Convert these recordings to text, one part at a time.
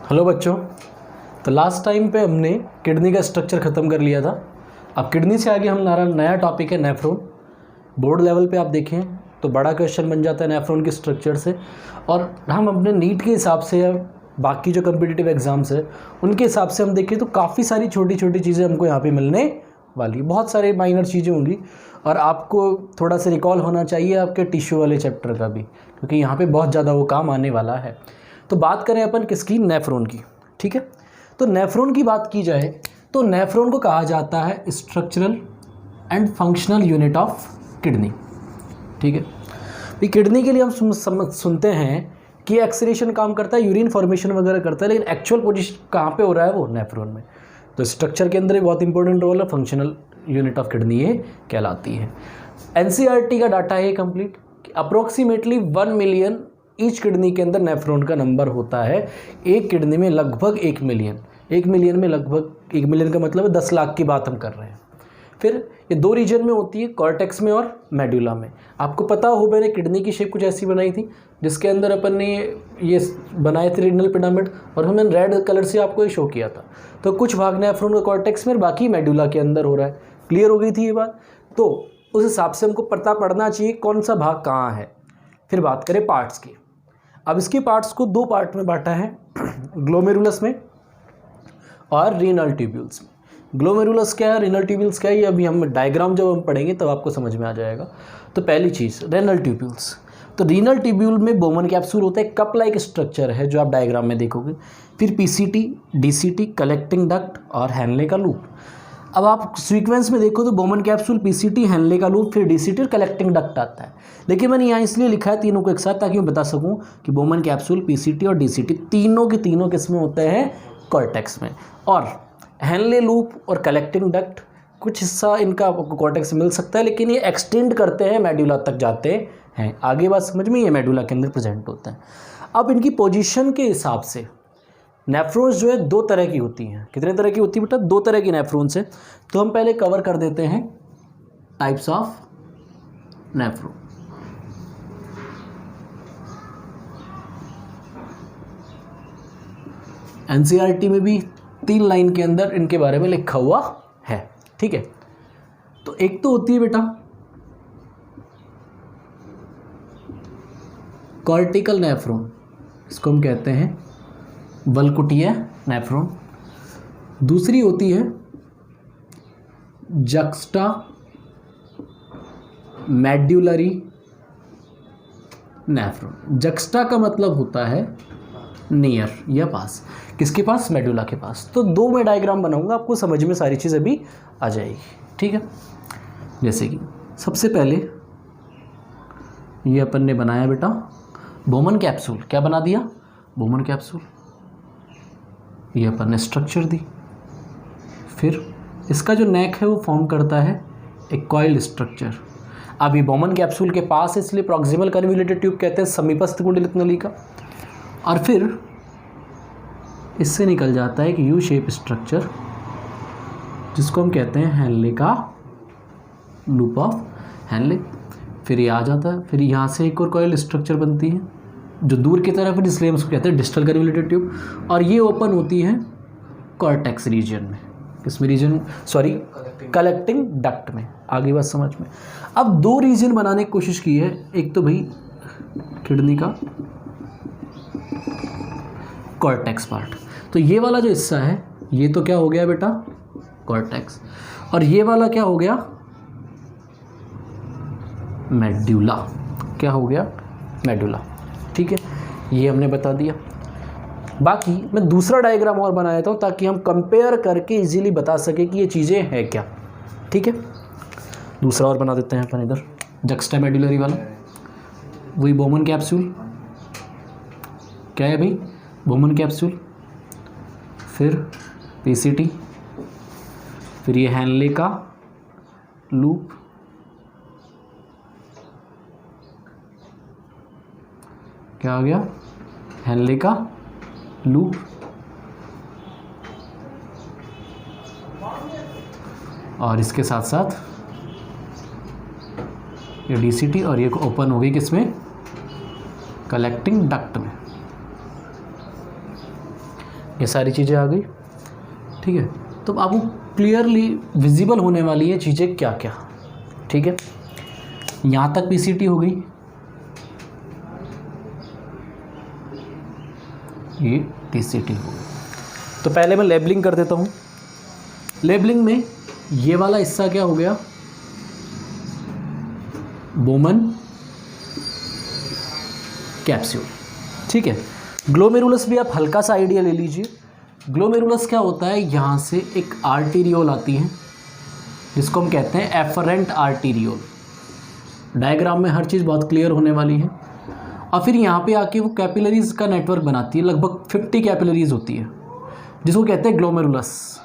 Hello बच्चों। तो last time पे हमने किडनी का स्ट्रक्चर ख़त्म कर लिया था। अब किडनी से आगे हमारा नया टॉपिक है नेफ्रॉन। बोर्ड लेवल पे आप देखें तो बड़ा क्वेश्चन बन जाता है नेफ्रॉन के स्ट्रक्चर से, और हम अपने नीट के हिसाब से या बाकी जो कम्पिटिटिव एग्ज़ाम्स है उनके हिसाब से हम देखें तो काफ़ी सारी छोटी छोटी चीज़ें हमको यहाँ पे मिलने वाली है। बहुत सारे माइनर चीज़ें होंगी और आपको थोड़ा सा रिकॉल होना चाहिए आपके टिश्यू वाले चैप्टर का भी, क्योंकि यहाँ पे बहुत ज़्यादा वो काम आने वाला है। तो बात करें अपन किसकी, नेफ्रॉन की। ठीक है, तो नेफ्रॉन की बात की जाए तो नेफ्रॉन को कहा जाता है structural and functional unit of kidney. ठीक है, ये किडनी के लिए हम सुनते हैं कि एक्सक्रीशन काम करता है, यूरिन फॉर्मेशन वगैरह करता है, लेकिन एक्चुअल पोजीशन कहाँ पे हो रहा है वो नेफ्रॉन में। तो स्ट्रक्चर के अंदर एक बहुत इंपॉर्टेंट रोल है, फंक्शनल यूनिट ऑफ किडनी ये कहलाती है। एनसीईआरटी का डाटा है complete, approximately 1 million each kidney के अंदर नेफ्रॉन का नंबर होता है। एक किडनी में लगभग 1 मिलियन, 1 मिलियन में लगभग 1 मिलियन का मतलब है 10 लाख की बात हम कर रहे हैं। फिर ये 2 रीजन में होती है, कॉर्टेक्स में और मेडुला में। आपको पता हो मैंने किडनी की शेप कुछ ऐसी बनाई थी जिसके अंदर अपन ने ये बनाए थे रीनल पिरामिड, और हमने रेड कलर से आपको ये शो किया था। तो कुछ भाग नेफ्रॉन का कॉर्टेक्स में और बाकी मेडुला के अंदर हो रहा है। क्लियर हो गई थी ये बात। तो उस हिसाब से हमको पता पड़ना चाहिए कौन सा भाग कहाँ है। फिर बात करें पार्ट्स की। अब इसके पार्ट्स को 2 पार्ट में बांटा है, ग्लोमेरुलस में और रीनल ट्यूब्यूल्स में। ग्लोमेरुलस क्या है, रीनल ट्यूब्यूल्स क्या है, ये अभी हम डायग्राम जब हम पढ़ेंगे तब आपको समझ में आ जाएगा। तो पहली चीज़ रीनल ट्यूब्यूल्स। तो रीनल ट्यूब्यूल में बोमन कैप्सूल होता है, कप लाइक स्ट्रक्चर है जो आप डायग्राम में देखोगे। फिर पीसीटी, डीसीटी, कलेक्टिंग डक्ट और हैनले का लूप। अब आप सीक्वेंस में देखो तो बोमन कैप्सूल, पीसीटी, हैनले का लूप, फिर डीसीटी और कलेक्टिंग डक्ट आता है। लेकिन मैंने यहाँ इसलिए लिखा है तीनों को एक साथ ताकि मैं बता सकूँ कि बोमन कैप्सूल, पीसीटी और डीसीटी तीनों के तीनों किसमें होते हैं, कॉर्टेक्स में। और हैनले लूप और कलेक्टिंग डक्ट कुछ हिस्सा इनका कॉर्टेक्स मिल सकता है, लेकिन ये एक्सटेंड करते हैं, मेडुला तक जाते हैं। आगे बात समझ में, ये मेडुला के अंदर प्रेजेंट होता है। अब इनकी पोजीशन के हिसाब से नेफ्रॉन्स जो है 2 तरह की होती हैं। कितने तरह की होती है बेटा, 2 तरह की नेफ्रॉन्स है। तो हम पहले कवर कर देते हैं टाइप्स ऑफ नेफ्रॉन। एनसीईआरटी में भी 3 लाइन के अंदर इनके बारे में लिखा हुआ है। ठीक है, तो एक तो होती है बेटा कॉर्टिकल नेफ्रॉन, इसको हम कहते हैं वल्कुटीय नेफ्रॉन। दूसरी होती है जक्स्टा मेड्युलरी नेफ्रॉन। जक्स्टा का मतलब होता है नियर या पास, किसके पास, मेडुला के पास। तो 2 में डायग्राम बनाऊंगा, आपको समझ में सारी चीज़ अभी आ जाएगी। ठीक है, जैसे कि सबसे पहले ये अपन ने बनाया बेटा बोमन कैप्सूल। क्या बना दिया, बोमन कैप्सूल। ये अपन ने स्ट्रक्चर दी। फिर इसका जो नेक है वो फॉर्म करता है एक कॉइल्ड स्ट्रक्चर। अब ये बोमन कैप्सूल के पास है इसलिए प्रॉक्सिमल कन्वोल्यूटेड ट्यूब कहते हैं, समीपस्थ कुंडलित नलिका। और फिर इससे निकल जाता है एक यू शेप स्ट्रक्चर जिसको हम कहते हैं हैनले का लूप ऑफ हैनले। फिर ये आ जाता है, फिर यहाँ से एक और कॉइल्ड स्ट्रक्चर बनती है जो दूर की तरफ है, इसलिए हम उसको कहते हैं डिस्टल कन्वोल्यूटेड ट्यूब। और ये ओपन होती है कॉर्टेक्स रीजन में। किसमें रीजन, सॉरी कलेक्टिंग डक्ट में। आगे बात समझ में। अब 2 रीजन बनाने की कोशिश की है, एक तो भाई किडनी का कॉर्टेक्स पार्ट। तो ये वाला जो हिस्सा है ये तो क्या हो गया बेटा, कॉर्टेक्स। और ये वाला क्या हो गया, मेडुला। क्या हो गया, मेडुला। ठीक है, ये हमने बता दिया। बाकी मैं दूसरा डायग्राम और बना देता हूँ ताकि हम कंपेयर करके इजीली बता सके कि ये चीज़ें हैं क्या। ठीक है, दूसरा और बना देते हैं अपन इधर, जक्स्टा मेडुलरी वाला। वही बोमन कैप्सूल, क्या है भाई, बोमन कैप्सूल। फिर पीसीटी, फिर ये हैनले का लूप। क्या आ गया, हैनले का लूप। और इसके साथ साथ ये डीसीटी, और ये ओपन हो गई किसमें, कलेक्टिंग डक्ट में। ये सारी चीज़ें आ गई, ठीक है। तो आपको क्लियरली विजिबल होने वाली है चीज़ें क्या क्या, ठीक है। यहाँ तक पीसीटी हो गई, ये टीसीटी हो गई। तो पहले मैं लेबलिंग कर देता हूँ। लेबलिंग में ये वाला हिस्सा क्या हो गया, बोमन कैप्सूल, ठीक है। ग्लोमेरुलस भी आप हल्का सा आइडिया ले लीजिए। ग्लोमेरुलस क्या होता है, यहाँ से एक आर्टीरियोल आती है जिसको हम कहते हैं एफरेंट आर्टीरियोल। डायग्राम में हर चीज़ बहुत क्लियर होने वाली है। और फिर यहाँ पे आके वो कैपिलरीज का नेटवर्क बनाती है, लगभग 50 कैपिलरीज होती है जिसको कहते हैं ग्लोमेरुलस।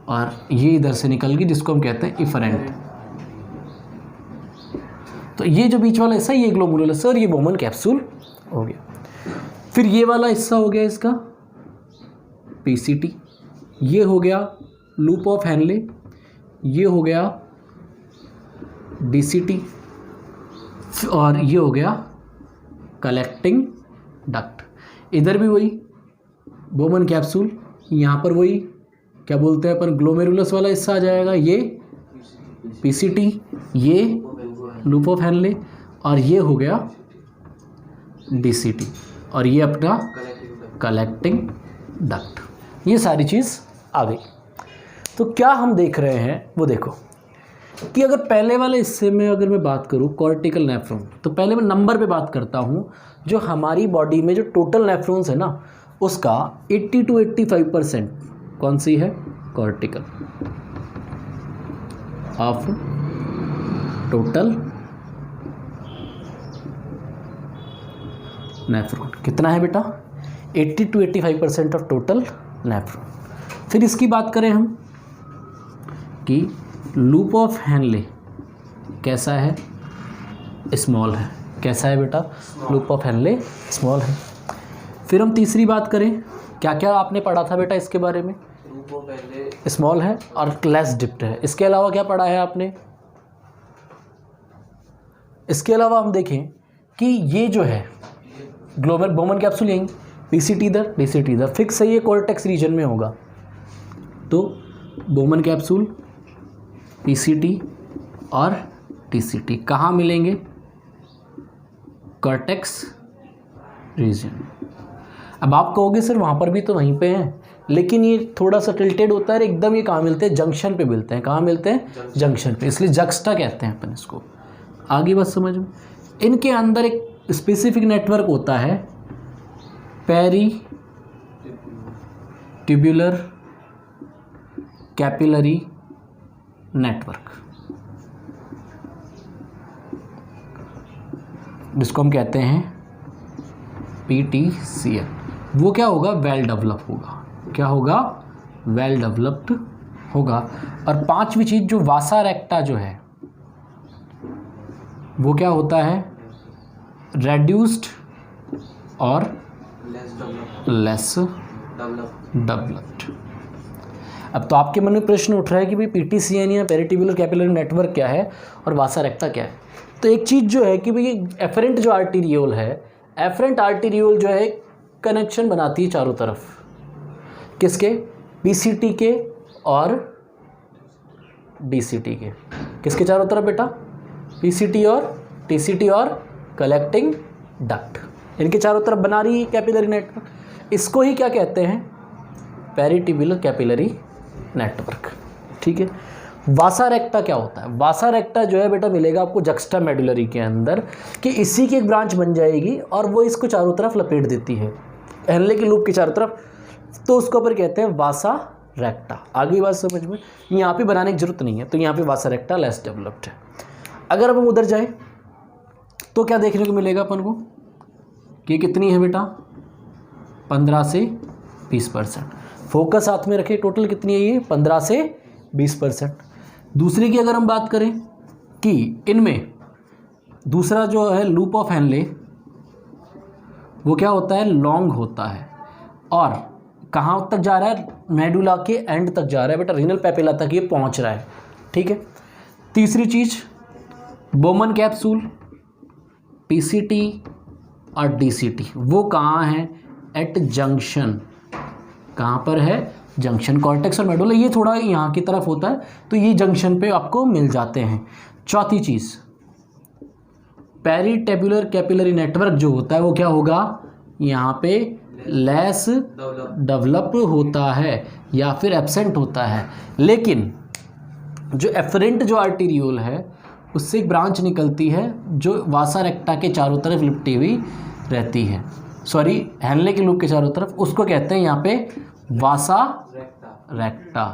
और ये इधर से निकल गई जिसको हम कहते हैं इफरेंट। तो ये जो बीच वाला हिस्सा ये ग्लोमेरुलस और ये बोमन कैप्सूल हो गया। फिर ये वाला हिस्सा हो गया इसका पीसीटी, ये हो गया लूप ऑफ हैनले, ये हो गया डीसीटी और ये हो गया कलेक्टिंग डक्ट। इधर भी वही बोमन कैप्सूल, यहाँ पर वही क्या बोलते हैं अपन ग्लोमेरुलस वाला हिस्सा आ जाएगा, ये पीसीटी, ये लूप ऑफ हैनले और ये हो गया डीसीटी और ये अपना कलेक्टिंग डक्ट। ये सारी चीज़ आ गई। तो क्या हम देख रहे हैं वो देखो कि अगर पहले वाले हिस्से में अगर मैं बात करूं कॉर्टिकल नेफ्रॉन, तो पहले मैं नंबर पे बात करता हूं। जो हमारी बॉडी में जो टोटल नेफ्रॉन्स है ना उसका 80 to 85% कौन सी है, कॉर्टिकल ऑफ टोटल नेफ्रॉन। कितना है बेटा, 80 to 85% ऑफ टोटल नेफ्रॉन। फिर इसकी बात करें हम कि लूप ऑफ हैनले कैसा है, स्मॉल है। कैसा है बेटा, लूप ऑफ हैनले स्मॉल है। फिर हम तीसरी बात करें, क्या क्या आपने पढ़ा था बेटा इसके बारे में, लूप ऑफ हैनले स्मॉल है और लेस डिप्ट है। इसके अलावा क्या पढ़ा है आपने, इसके अलावा हम देखें कि ये जो है ग्लोमर बोमन कैप्सूल यहीं, पीसीटी इधर, डीसीटी इधर, फिक्स है ये कॉर्टेक्स रीजन में होगा। तो बोमन कैप्सूल, पीसीटी और टीसीटी कहाँ मिलेंगे, कॉर्टेक्स रीजन। अब आप कहोगे सर वहाँ पर भी तो वहीं पे हैं, लेकिन ये थोड़ा सा टिल्टेड होता है, एकदम ये कहाँ मिलते हैं, जंक्शन पे मिलते हैं। कहाँ मिलते हैं, जंक्शन पे, इसलिए जक्स्टा कहते हैं अपन इसको। आगे बस समझ में, इनके अंदर एक स्पेसिफिक नेटवर्क होता है पेरी ट्यूबुलर कैपिलरी नेटवर्क, जिसको हम कहते हैं पीटीसीएल। वो क्या होगा, वेल डेवलप होगा। क्या होगा, वेल डेवलप्ड होगा। और पांचवी चीज जो वासा रेक्टा जो है वो क्या होता है, रेड्यूस्ड और लेस डेवलप्ड। अब तो आपके मन में प्रश्न उठ रहा है कि भाई पीटीसीएन या पेरिट्यूबुलर कैपिलरी नेटवर्क क्या है और वासा रेक्टा क्या है। तो एक चीज़ जो है कि भाई एफरेंट जो आर्टीरियोल है, एफरेंट आर्टीरियोल जो है कनेक्शन बनाती है चारों तरफ, किसके, पीसीटी के और डीसीटी के। किसके चारों तरफ बेटा, पीसीटी और टीसीटी और कलेक्टिंग डक्ट, इनके चारों तरफ बना रही है कैपिलरी नेटवर्क। इसको ही क्या कहते हैं, पेरिट्यूबुलर कैपिलरी नेटवर्क, ठीक है। वासा रेक्टा क्या होता है, वासा रेक्टा जो है बेटा मिलेगा आपको जक्स्टा मेडुलरी के अंदर, कि इसी की एक ब्रांच बन जाएगी और वो इसको चारों तरफ लपेट देती है, हैनले के लूप के चारों तरफ। तो उसको ऊपर कहते हैं वासा रेक्टा। आगे बात समझ में, यहाँ पे बनाने की जरूरत नहीं है, तो यहाँ पे वासा रेक्टा लेस डेवलप्ड है। अगर अब हम उधर जाए तो क्या देखने को मिलेगा अपन को कि कितनी है बेटा, 15 से 20%। फोकस हाथ में रखे, टोटल कितनी है ये, 15 से 20%। दूसरी की अगर हम बात करें कि इनमें दूसरा जो है लूप ऑफ हैनले वो क्या होता है, लॉन्ग होता है और कहाँ तक जा रहा है, मेडुला के एंड तक जा रहा है बेटा, रीनल पेपिला तक ये पहुँच रहा है, ठीक है। तीसरी चीज़ बोमन कैप्सूल, पीसीटी और डीसीटी वो कहाँ है, एट जंक्शन, कहाँ पर है, जंक्शन कॉर्टेक्स और मेडुला, ये थोड़ा यहाँ की तरफ होता है, तो ये जंक्शन पे आपको मिल जाते हैं। चौथी चीज़, पेरिटेबुलर कैपिलरी नेटवर्क जो होता है वो क्या होगा, यहाँ पे लेस डेवलप होता है या फिर एब्सेंट होता है। लेकिन जो एफरेंट जो आर्टीरियोल है उससे एक ब्रांच निकलती है जो वासा रेक्टा के चारों तरफ लिपटी हुई रहती है, सॉरी हेनले के लूप के चारों तरफ, उसको कहते हैं यहाँ पे वासा रेक्टा।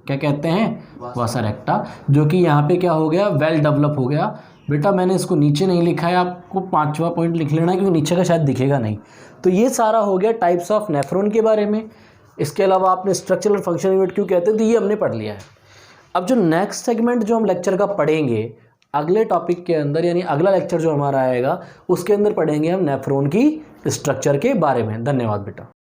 क्या कहते हैं, वासा रेक्टा, जो कि यहाँ पे क्या हो गया, वेल डेवलप हो गया। बेटा मैंने इसको नीचे नहीं लिखा है, आपको 5वां पॉइंट लिख लेना है क्योंकि नीचे का शायद दिखेगा नहीं। तो ये सारा हो गया टाइप्स ऑफ नेफ्रॉन के बारे में। इसके अलावा आपने स्ट्रक्चरल और फंक्शनल यूनिट क्यों कहते हैं, तो ये हमने पढ़ लिया है। अब जो नेक्स्ट सेगमेंट जो हम लेक्चर का पढ़ेंगे अगले टॉपिक के अंदर, यानी अगला लेक्चर जो हमारा आएगा उसके अंदर पढ़ेंगे हम नेफ्रॉन की स्ट्रक्चर के बारे में। धन्यवाद बेटा।